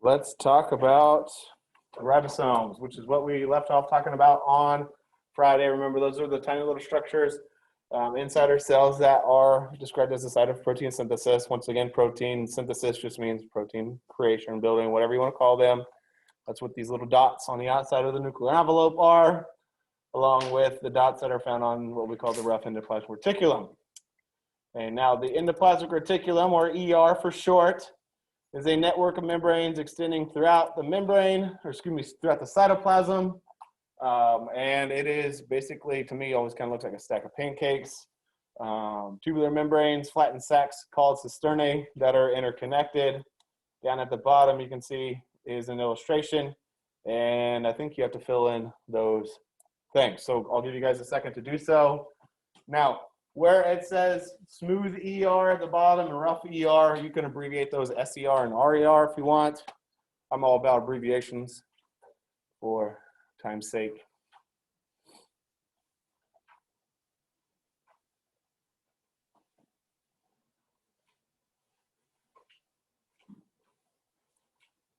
let's talk about ribosomes, which is what we left off talking about on Friday. Remember, those are the tiny little structures inside our cells that are described as the site of protein synthesis. Once again, protein synthesis just means protein creation, building, whatever you want to call them. That's what these little dots on the outside of the nuclear envelope are, along with the dots that are found on what we call the rough endoplasmic reticulum. And now the endoplasmic reticulum, or ER for short, is a network of membranes extending throughout the membrane, or excuse me, throughout the cytoplasm. And it is basically, to me, always kind of looks like a stack of pancakes. Tubular membranes, flattened sacs called cisternae that are interconnected. Down at the bottom, you can see is an illustration. And I think you have to fill in those things. So I'll give you guys a second to do so. Now, where it says smooth ER at the bottom and rough ER, you can abbreviate those SER and RER if you want. I'm all about abbreviations for time's sake.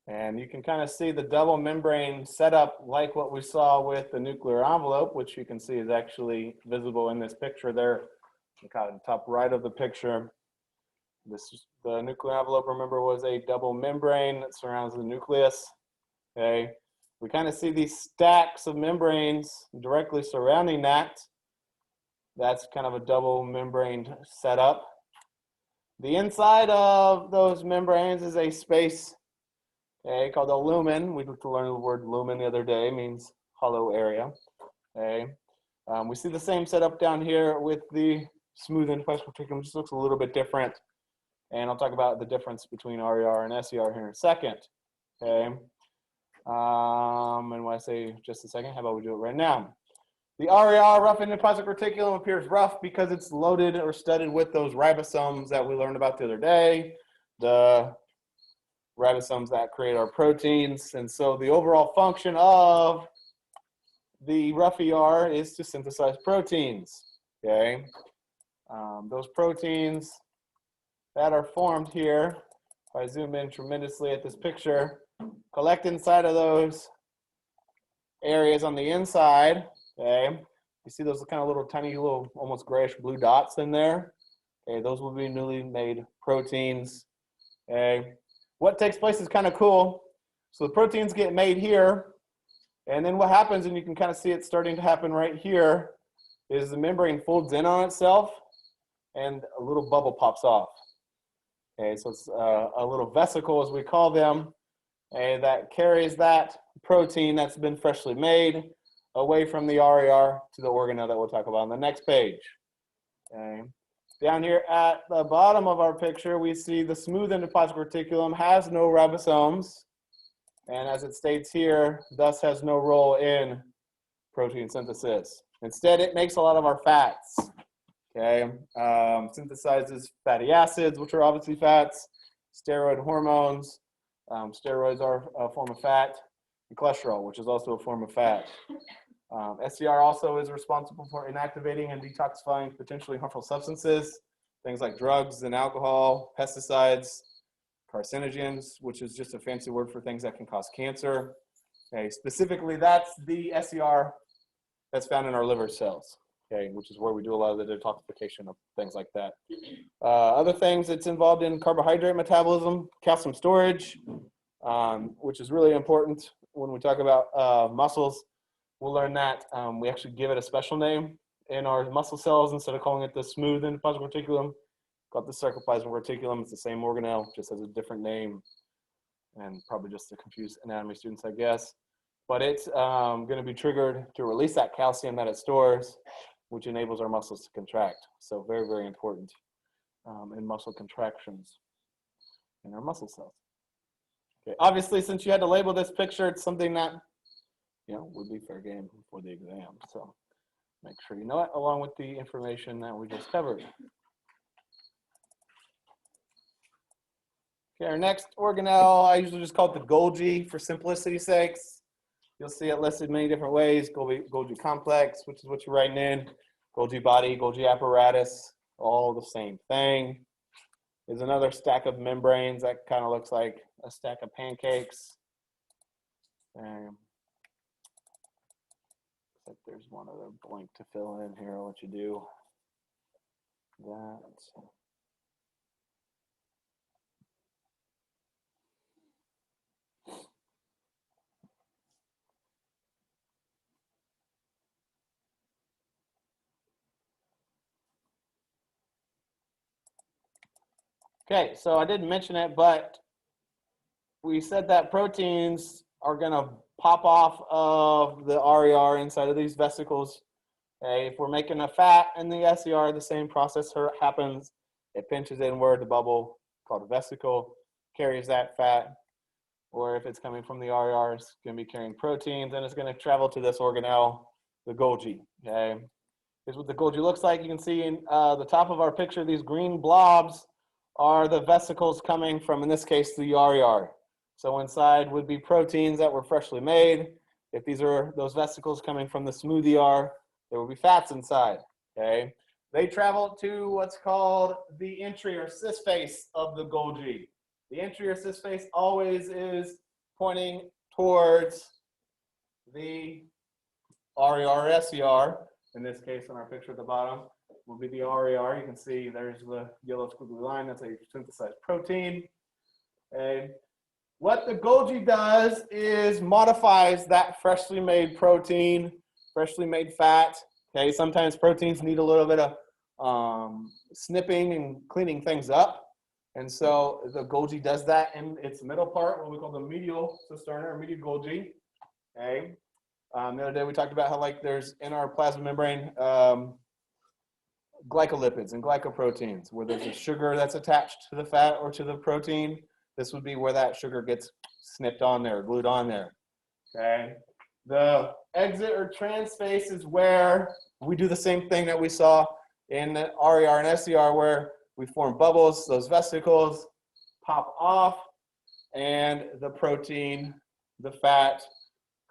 And you can kind of see the double membrane setup like what we saw with the nuclear envelope, which you can see is actually visible in this picture there. Kind of top right of the picture. The nuclear envelope, remember, was a double membrane that surrounds the nucleus. Okay, we kind of see these stacks of membranes directly surrounding that. That's kind of a double membrane setup. The inside of those membranes is a space, okay, called a lumen. We looked to learn the word lumen the other day, means hollow area. Okay, we see the same setup down here with the smooth endoplasmic reticulum. Just looks a little bit different, and I'll talk about the difference between RER and SER here in a second. Okay, and when I say just a second, how about we do it right now? The RER, rough endoplasmic reticulum, appears rough because it's loaded or studded with those ribosomes that we learned about the other day, the ribosomes that create our proteins. And so the overall function of the rough ER is to synthesize proteins. Okay. Those proteins that are formed here, if I zoom in tremendously at this picture, collect inside of those areas on the inside. Okay, you see those kind of little tiny little almost grayish blue dots in there. Okay, those will be newly made proteins. Okay, what takes place is kind of cool. So the proteins get made here, and then what happens, and you can kind of see it starting to happen right here, is the membrane folds in on itself and a little bubble pops off. Okay, so it's a little vesicle, as we call them, and that carries that protein that's been freshly made away from the RER to the organelle that we'll talk about on the next page. Okay. Down here at the bottom of our picture, we see the smooth endoplasmic reticulum has no ribosomes, and as it states here, thus has no role in protein synthesis. Instead, it makes a lot of our fats. Okay, synthesizes fatty acids, which are obviously fats, steroid hormones. Steroids are a form of fat, and cholesterol, which is also a form of fat. SCR also is responsible for inactivating and detoxifying potentially harmful substances, things like drugs and alcohol, pesticides, carcinogens, which is just a fancy word for things that can cause cancer. Okay, specifically, that's the SCR that's found in our liver cells. Okay, which is where we do a lot of the detoxification of things like that. Other things, it's involved in carbohydrate metabolism, calcium storage, which is really important when we talk about muscles. We'll learn that we actually give it a special name in our muscle cells instead of calling it the smooth endoplasmic reticulum. Called the sarcoplasmic reticulum. It's the same organelle, just has a different name, and probably just to confuse anatomy students, I guess. But it's going to be triggered to release that calcium that it stores, which enables our muscles to contract. So very, very important in muscle contractions in our muscle cells. Okay. Obviously, since you had to label this picture, it's something that would be fair game for the exam. So make sure you know it, along with the information that we just covered. Okay, our next organelle, I usually just call it the Golgi for simplicity's sakes. You'll see it listed many different ways. Golgi complex, which is what you're writing in. Golgi body, Golgi apparatus, all the same thing. is another stack of membranes that kind of looks like a stack of pancakes. Looks like there's one other blank to fill in here. I'll let you do that. Okay, so I didn't mention it, but we said that proteins are going to pop off of the RER inside of these vesicles. Okay, if we're making a fat in the SER, the same process happens. It pinches inward, the bubble called a vesicle carries that fat. Or if it's coming from the RER, it's going to be carrying proteins, and it's going to travel to this organelle, the Golgi. Okay, here's what the Golgi looks like. You can see in the top of our picture, these green blobs are the vesicles coming from, in this case, the RER. So inside would be proteins that were freshly made. If these are those vesicles coming from the smooth ER, there will be fats inside. Okay, they travel to what's called the entry or sys-face of the Golgi. The entry or sys-face always is pointing towards the RER, SER. In this case, on our picture at the bottom, will be the RER. You can see there's the yellow squiggly line. That's a synthesized protein. Okay. What the Golgi does is modifies that freshly made protein, freshly made fat. Okay. Sometimes proteins need a little bit of snipping and cleaning things up. And so the Golgi does that in its middle part, what we call the medial cisterna or medial Golgi. Okay. The other day we talked about how there's in our plasma membrane glycolipids and glycoproteins, where there's a sugar that's attached to the fat or to the protein. This would be where that sugar gets snipped on there, glued on there. Okay. The exit or transface is where we do the same thing that we saw in the RER and SER, where we form bubbles, those vesicles pop off, and the protein, the fat,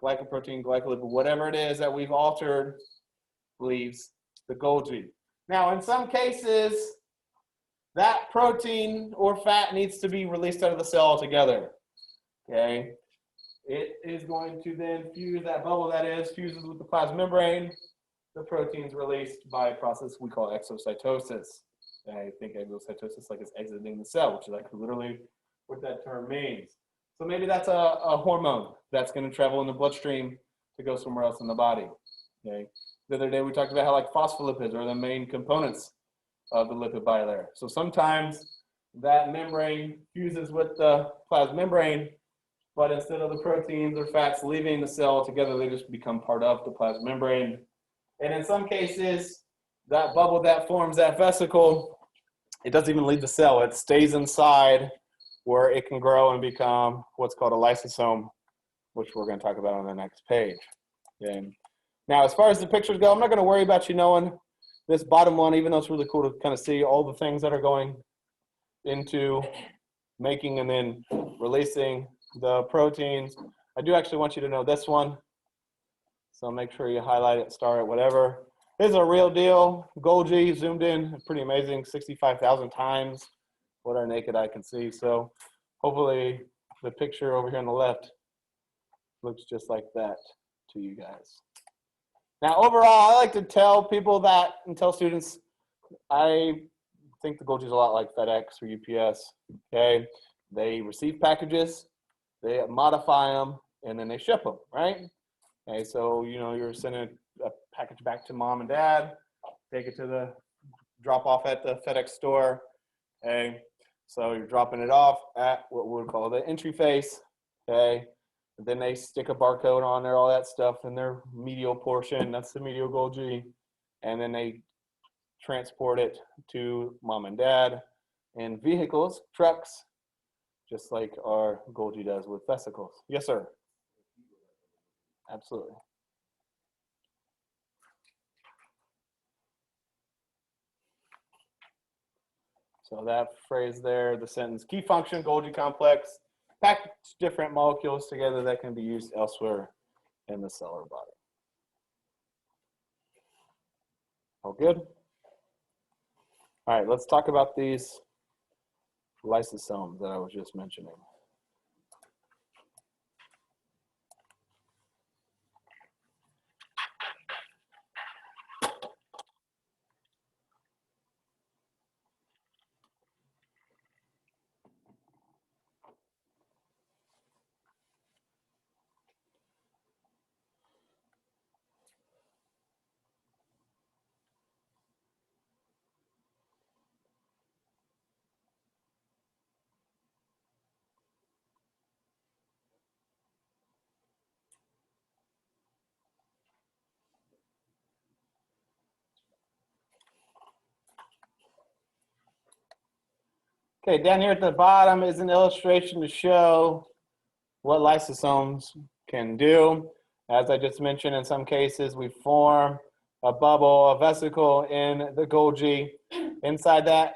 glycoprotein, glycolipid, whatever it is that we've altered, leaves the Golgi. Now, in some cases, that protein or fat needs to be released out of the cell altogether. Okay, it is going to then fuse, that bubble that is, fuses with the plasma membrane. The protein's released by a process we call exocytosis. And I think exocytosis like it's exiting the cell, which is like literally what that term means. So maybe that's a hormone that's going to travel in the bloodstream to go somewhere else in the body. Okay. The other day we talked about how phospholipids are the main components of the lipid bilayer. So sometimes that membrane fuses with the plasma membrane, but instead of the proteins or fats leaving the cell together, they just become part of the plasma membrane. And in some cases, that bubble that forms that vesicle, it doesn't even leave the cell. It stays inside where it can grow and become what's called a lysosome, which we're going to talk about on the next page. Okay. Now, as far as the pictures go, I'm not going to worry about you knowing this bottom one, even though it's really cool to kind of see all the things that are going into making and then releasing the proteins. I do actually want you to know this one. So make sure you highlight it, star it, whatever. This is a real deal. Golgi zoomed in, pretty amazing, 65,000 times what our naked eye can see. So hopefully the picture over here on the left looks just like that to you guys. Now, overall, I like to tell people that and tell students, I think the Golgi is a lot like FedEx or UPS. Okay, they receive packages, they modify them, and then they ship them, right? Okay, so you're sending a package back to mom and dad, take it to the drop off at the FedEx store. Okay, so you're dropping it off at what we would call the entry face. Okay, and then they stick a barcode on there, all that stuff in their medial portion. That's the medial Golgi, and then they transport it to mom and dad in vehicles, trucks, just like our Golgi does with vesicles. Yes, sir. Absolutely. So that phrase there, the sentence, key function, Golgi complex, package different molecules together that can be used elsewhere in the cell or body. All good? All right, let's talk about these lysosomes that I was just mentioning. Okay, down here at the bottom is an illustration to show what lysosomes can do. As I just mentioned, in some cases, we form a bubble, a vesicle in the Golgi. Inside that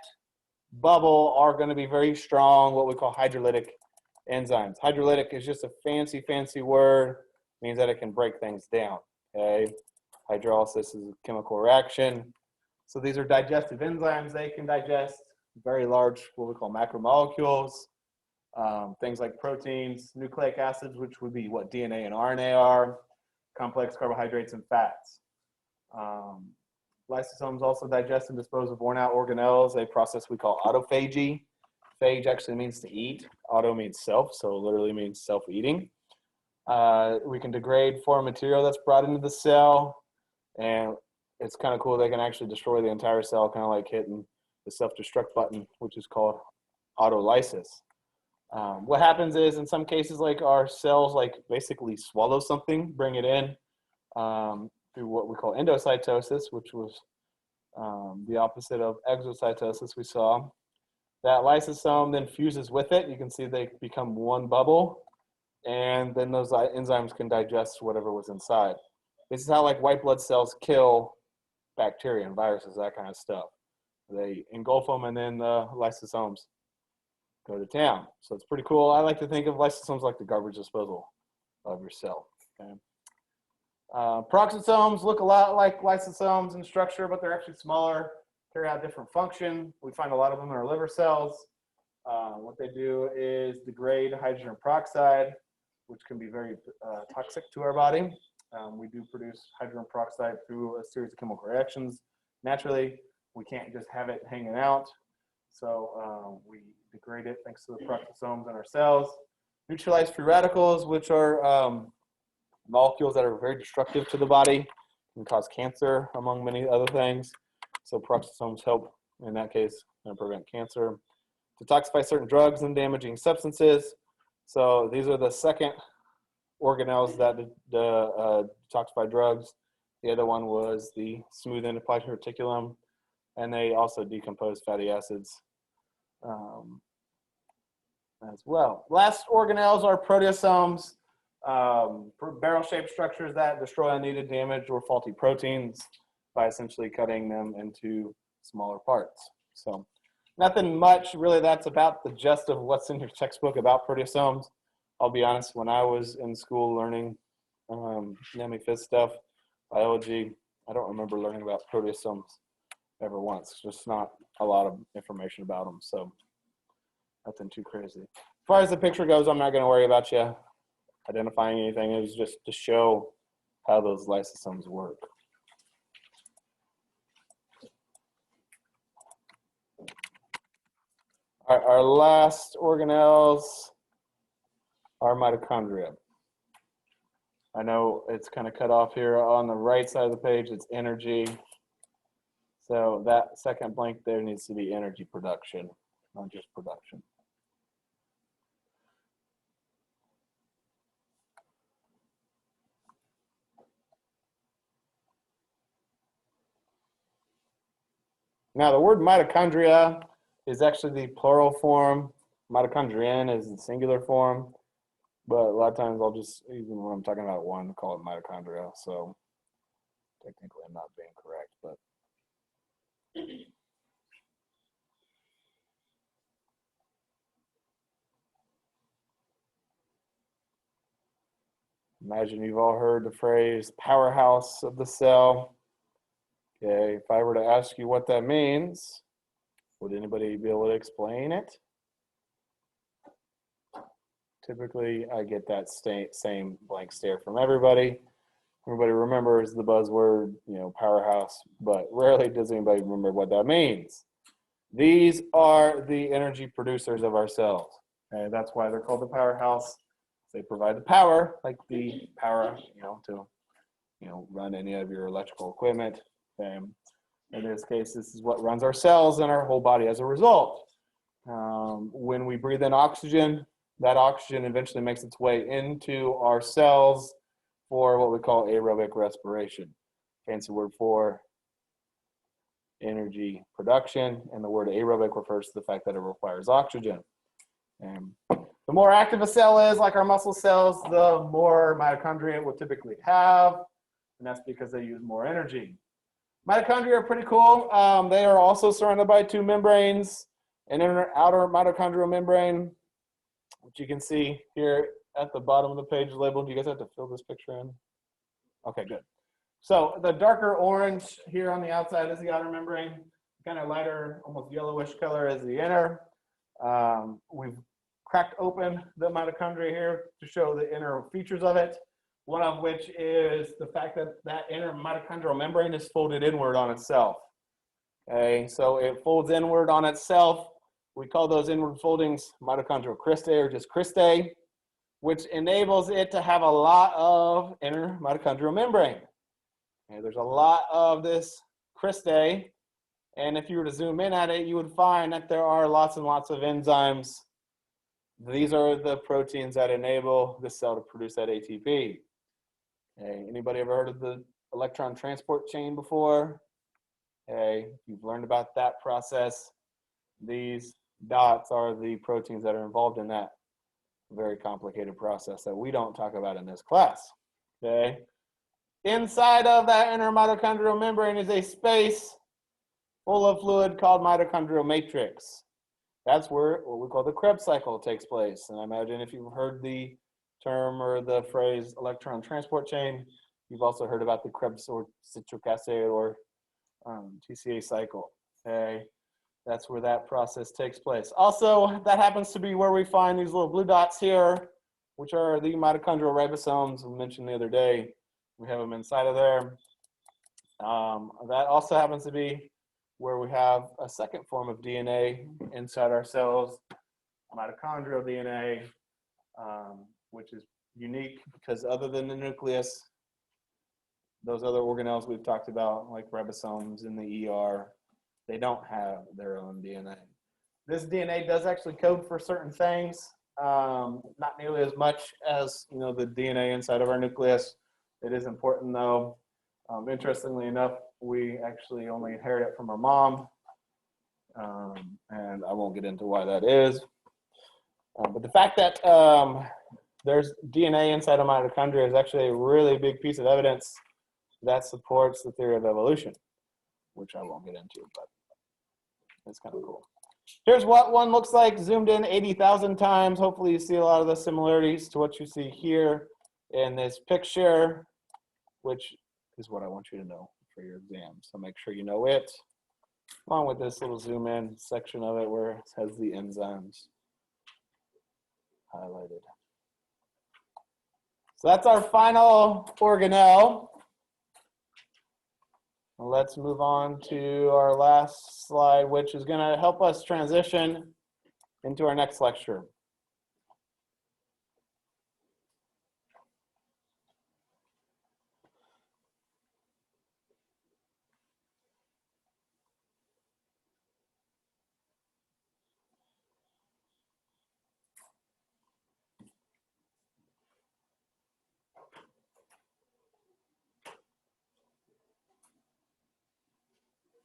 bubble are going to be very strong, what we call hydrolytic enzymes. Hydrolytic is just a fancy word. It means that it can break things down. Okay, hydrolysis is a chemical reaction. So these are digestive enzymes. They can digest very large, what we call macromolecules, things like proteins, nucleic acids, which would be what DNA and RNA are, complex carbohydrates and fats. Lysosomes also digest and dispose of worn-out organelles, a process we call autophagy. Phage actually means to eat. Auto means self, so literally means self-eating. We can degrade foreign material that's brought into the cell, and it's kind of cool. They can actually destroy the entire cell, kind of like hitting the self-destruct button, which is called autolysis. What happens is, in some cases, like our cells, like basically swallow something, bring it in through what we call endocytosis, which was the opposite of exocytosis we saw. That lysosome then fuses with it. You can see they become one bubble, and then those enzymes can digest whatever was inside. This is how like white blood cells kill bacteria and viruses, that kind of stuff. They engulf them, and then the lysosomes go to town. So it's pretty cool. I like to think of lysosomes like the garbage disposal of your cell. Okay. Peroxisomes look a lot like lysosomes in structure, but they're actually smaller, carry out different function. We find a lot of them in our liver cells. What they do is degrade hydrogen peroxide, which can be very toxic to our body. We do produce hydrogen peroxide through a series of chemical reactions. Naturally, we can't just have it hanging out. So we degrade it thanks to the peroxisomes in our cells. Neutralize free radicals, which are molecules that are very destructive to the body, can cause cancer, among many other things. So peroxisomes help, in that case, prevent cancer. Detoxify certain drugs and damaging substances. So these are the second organelles that detoxify drugs. The other one was the smooth endoplasmic reticulum, and they also decompose fatty acids as well. Last organelles are proteasomes, barrel-shaped structures that destroy unneeded, damaged, or faulty proteins by essentially cutting them into smaller parts. So nothing much, really. That's about the gist of what's in your textbook about proteasomes. I'll be honest, when I was in school learning NEMI Phys stuff, biology, I don't remember learning about proteasomes ever once. Just not a lot of information about them, so nothing too crazy. As far as the picture goes, I'm not going to worry about you identifying anything. It was just to show how those lysosomes work. All right, our last organelles are mitochondria. I know it's kind of cut off here on the right side of the page. It's energy. So that second blank there needs to be energy production, not just production. Now the word mitochondria is actually the plural form. Mitochondrion is the singular form. But a lot of times I'll just, even when I'm talking about one, call it mitochondria. So technically I'm not being correct, but. Imagine you've all heard the phrase powerhouse of the cell. Okay, if I were to ask you what that means, would anybody be able to explain it? Typically, I get that same blank stare from everybody. Everybody remembers the buzzword, powerhouse, but rarely does anybody remember what that means. These are the energy producers of our cells. And that's why they're called the powerhouse. They provide the power, like the power, to, run any of your electrical equipment. In this case, this is what runs our cells and our whole body as a result. When we breathe in oxygen, that oxygen eventually makes its way into our cells for what we call aerobic respiration. Fancy word for energy production, and the word aerobic refers to the fact that it requires oxygen. And the more active a cell is, like our muscle cells, the more mitochondria it will typically have, and that's because they use more energy. Mitochondria are pretty cool. They are also surrounded by two membranes, an inner outer mitochondrial membrane, which you can see here at the bottom of the page labeled. You guys have to fill this picture in. Okay, good. So the darker orange here on the outside is the outer membrane. Kind of lighter, almost yellowish color is the inner. We've cracked open the mitochondria here to show the inner features of it. One of which is the fact that that inner mitochondrial membrane is folded inward on itself. Okay, so it folds inward on itself. We call those inward foldings mitochondrial cristae or just cristae, which enables it to have a lot of inner mitochondrial membrane. Okay, there's a lot of this cristae, and if you were to zoom in at it, you would find that there are lots and lots of enzymes. These are the proteins that enable the cell to produce that ATP. Okay, anybody ever heard of the electron transport chain before? Okay, you've learned about that process. These dots are the proteins that are involved in that very complicated process that we don't talk about in this class. Okay, inside of that inner mitochondrial membrane is a space full of fluid called mitochondrial matrix. That's where what we call the Krebs cycle takes place. And I imagine if you've heard the term or the phrase electron transport chain, you've also heard about the Krebs or citric acid or TCA cycle. Okay, that's where that process takes place. Also, that happens to be where we find these little blue dots here, which are the mitochondrial ribosomes we mentioned the other day. We have them inside of there. That also happens to be where we have a second form of DNA inside our cells, mitochondrial DNA, which is unique because other than the nucleus, those other organelles we've talked about, like ribosomes in the ER, they don't have their own DNA. This DNA does actually code for certain things, not nearly as much as the DNA inside of our nucleus. It is important though. Interestingly enough, we actually only inherit it from our mom, and I won't get into why that is. But the fact that there's DNA inside of mitochondria is actually a really big piece of evidence that supports the theory of evolution, which I won't get into, but it's kind of cool. Here's what one looks like zoomed in 80,000 times. Hopefully you see a lot of the similarities to what you see here in this picture, which is what I want you to know for your exam. So make sure you know it, along with this little zoom in section of it where it has the enzymes highlighted. So that's our final organelle. Let's move on to our last slide, which is going to help us transition into our next lecture.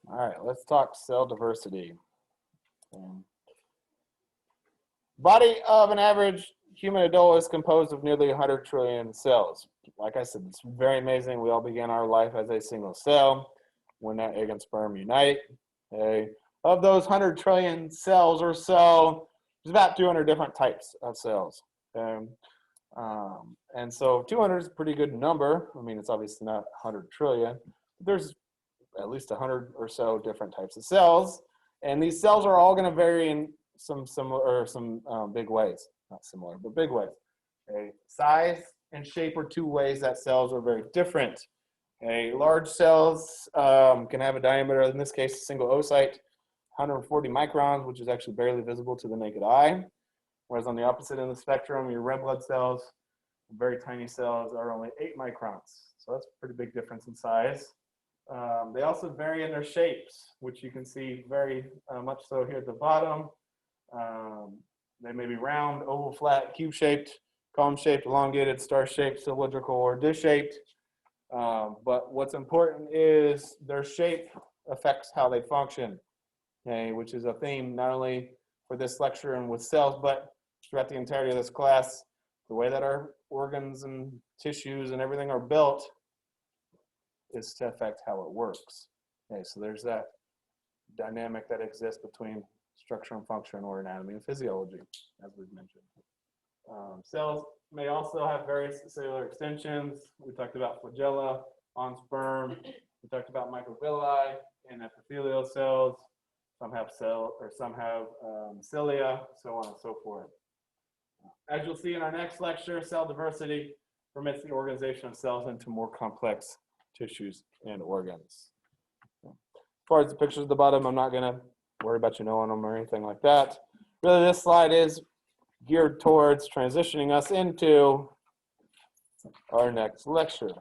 All right, let's talk cell diversity. Body of an average human adult is composed of nearly 100 trillion cells. Like I said, it's very amazing. We all began our life as a single cell when that egg and sperm unite. Okay. Of those 100 trillion cells or so, there's about 200 different types of cells. Okay. And so 200 is a pretty good number. I mean, it's obviously not 100 trillion. But there's at least 100 or so different types of cells. And these cells are all going to vary in some similar or some big ways, not similar, but big ways. Okay, size and shape are two ways that cells are very different. Okay, large cells can have a diameter, in this case, a single oocyte, 140 microns, which is actually barely visible to the naked eye. Whereas on the opposite end of the spectrum, your red blood cells, very tiny cells, are only 8 microns. So that's a pretty big difference in size. They also vary in their shapes, which you can see very much so here at the bottom. They may be round, oval, flat, cube-shaped, cone-shaped, elongated, star-shaped, cylindrical, or dish-shaped. But what's important is their shape affects how they function, okay, which is a theme not only for this lecture and with cells, but throughout the entirety of this class. The way that our organs and tissues and everything are built is to affect how it works. Okay, so there's that dynamic that exists between structure and function, or anatomy and physiology, as we've mentioned. Cells may also have various cellular extensions. We talked about flagella on sperm. We talked about microvilli and epithelial cells. Some have cilia, so on and so forth. As you'll see in our next lecture, cell diversity permits the organization of cells into more complex tissues and organs. As far as the pictures at the bottom, I'm not going to worry about you knowing them or anything like that. Really, this slide is geared towards transitioning us into our next lecture.